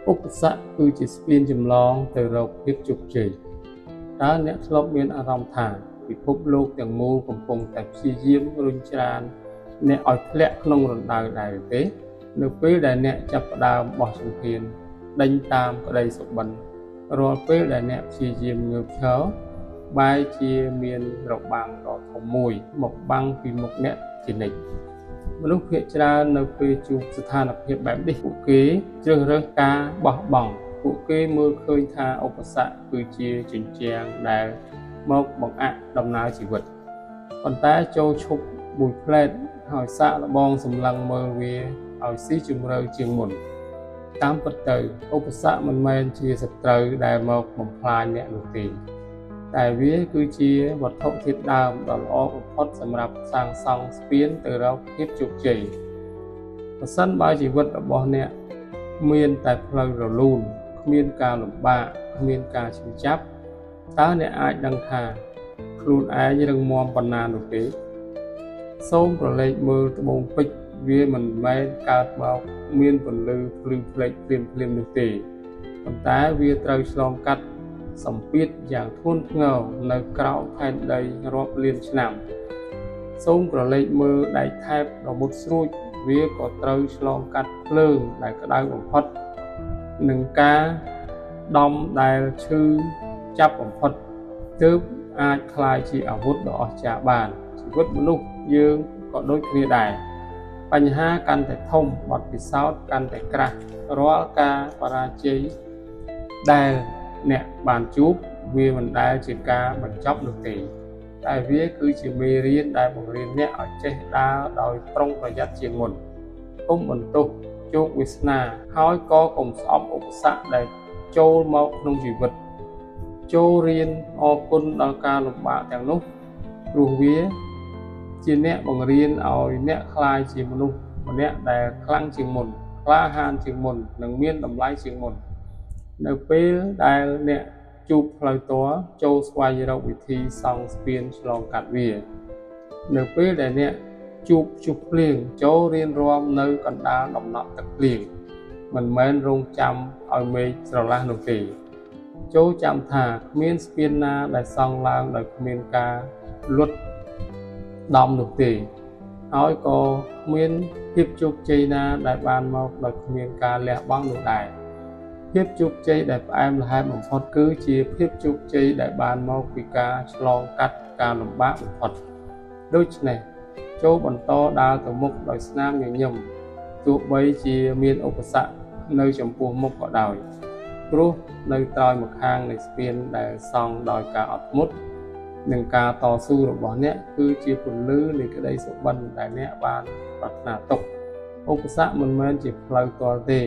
ឧបសគ្គគឺជាស្ពានចម្លងទៅរកភាពជោគជ័យតើអ្នកធ្លាប់មានអារម្មណ៍ថាពិភពលោកទាំងមូលកំពុងតែព្យាយាមរុញច្រានអ្នកឲ្យធ្លាក់ក្នុងរណ្ដៅដែរទេនៅពេលដែលអ្នកចាប់ផ្ដើមបោះជំហានដេញតាមក្តីសុបិនរាល់ពេលដែលអ្នកព្យាយាមងើបឈរបែរជាមានរបាំងដ៏ធំមួយមកបាំងពីមុខអ្នកជានិច្ចមនុស្សភាគច្រើននៅពេលជួបស្ថានភាពបែបនេះពួកគេជ្រើសរើសការបោះបង់ពួកគេមើលឃើញថាឧបសគ្គគឺជាជញ្ជាំងដែលមកបង្អាក់ដំណើរជីវិតប៉ុន្តែចូលឈប់មួយផ្លែតហើយសាកល្បងសម្លឹងមើលវាឲ្យស៊ីជម្រៅជាងមុនតាមពិតទៅឧបសគ្គមិនមែនជាសត្រូវដែលមកបំផ្លាញអ្នកនោះទេតែវាគឺជាវត្ថុធាតុដើមដ៏ល្អបំផុតសម្រាប់សាងសង់ស្ពានទៅរកភាពជោគជ័យប្រសិនបើជីវិតរបស់អ្នកមានតែផ្លូវរលូនគ្មានការលំបាកគ្មានការឈឺចាប់តើអ្នកអាចដឹងថាខ្លួនឯងរឹងមាំប៉ុណ្ណានោះទេសូមប្រឡេកមើលត្បូងពេជ្រវាមិនមែនកើតមកមានពន្លឺភ្លឺផ្លេកភ្លាមនោះទេប៉ុន្តែវាត្រូវឆ្លងកាត់សម្ពាធយ៉ាងធ្ងន់ធ្ងរនៅក្រោមផែនដីរាប់លានឆ្នាំសូមប្រឡេកមើលដែកថែបដ៏មុតស្រួចវាក៏ត្រូវឆ្លងកាត់ភ្លើងដែលក្តៅបំផុតនឹងការដំដែលឈឺចាប់បំផុតទើបអាចក្លាយជាអាវុធដ៏អស្ចារ្យបានជីវិតមនុស្សយើងក៏ដូចគ្នាដែរបញ្ហាកាន់តែធំបទពិសោធន៍កាន់តែក្រាស់រាល់ការបរាជ័យដែលអ្នកបានជួបវាមិនដែលជាការបញ្ចប់នោះទេតែវាគឺជាមេរៀនដែលបង្រៀនអ្នកឲ្យចេះដើរដោយប្រុងប្រយ័ត្នជាងមុនកុំបន្ទោសជោគវាសនាហើយក៏កុំស្អប់ឧបសគ្គដែលចូលមកក្នុងជីវិតចូលរៀនអរគុណដល់ការលំបាកទាំងនោះព្រោះវាជាអ្នកបង្រៀនឲ្យអ្នកក្លាយជាមនុស្សម្នាក់ដែលខ្លាំងជាងមុនក្លាហានជាងមុននិងមានតម្លៃជាងមុននៅពេលដែលអ្នកជួបផ្លូវតរចូលស្វែងរកវិធីសង់ស្ពានឆ្លងកាត់វានៅពេលដែលអ្នកជួបព្យុះភ្លៀងចូលរៀនរាំនៅកណ្ដាលដំណក់ទឹកភ្លៀងមិនមែនរងចាំឲ្យមេឃស្រឡះនោះទេចូលចាំថាគ្មានស្ពានណាដែលសង់ឡើងដោយគ្មានការលត់ដំនោះទេហើយក៏គ្មានភាពជោគជ័យណាដែលបានមកដោយគ្មានការលះបង់នោះដែរភាពជោគជ័យដែលផ្អែមល្ហែមបំផុតគឺជាភាពជោគជ័យដែលបានមកពីការឆ្លងកាត់ការលំបាកបំផុតដូច្នេះចូលបន្តដើរទៅមុខដោយស្នាមញញឹមទោះបីជាមានឧបសគ្គនៅចំពោះមុខក៏ដោយព្រោះនៅត្រើយម្ខាងនៃស្ពានដែលសង់ដោយការអត់ធ្មត់និងការតស៊ូរបស់អ្នកគឺជាពន្លឺនៃក្តីសុបិនដែលអ្នកបានប្រាថ្នាទុកឧបសគ្គមិនមែនជាផ្លូវទាល់ទេ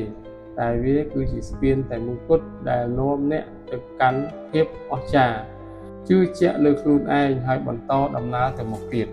តែវាគឺជាស្ពានតែមួយគត់ដែលនាំអ្នកទៅកាន់ភាពអស្ចារ្យជឿជាក់លើខ្លួនឯងហើយបន្តដំណើរទៅមុខទៀត